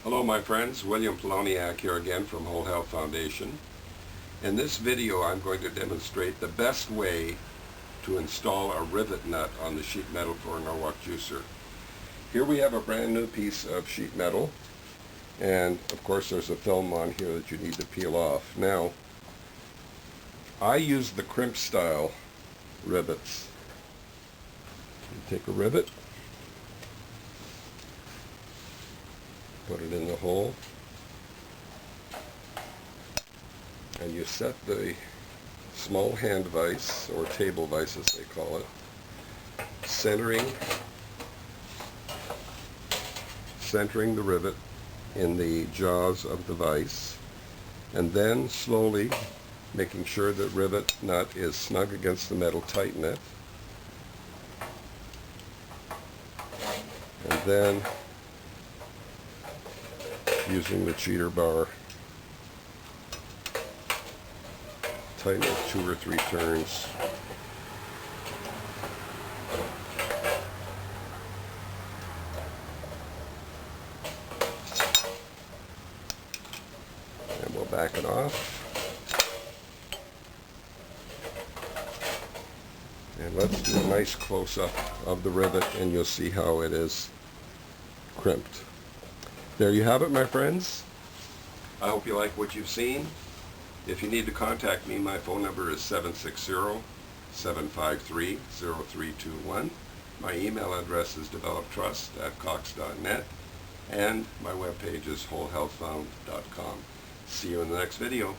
Hello my friends, William Poloniak here again from Whole Health Foundation. In this video I'm going to demonstrate the best way to install a rivet nut on the sheet metal for a Norwalk juicer. Here we have a brand new piece of sheet metal, and of course there's a film on here that you need to peel off. Now, I use the crimp style rivets. You take a rivet, put it in the hole, and you set the small hand vise, or table vise as they call it, centering the rivet in the jaws of the vise, and then slowly, making sure the rivet nut is snug against the metal, tighten it, and then using the cheater bar, tighten it 2 or 3 turns. And we'll back it off. And let's do a nice close-up of the rivet, and you'll see how it is crimped. There you have it, my friends. I hope you like what you've seen. If you need to contact me, my phone number is 760-753-0321. My email address is developtrust@cox.net, and my webpage is wholehealthfound.com. See you in the next video.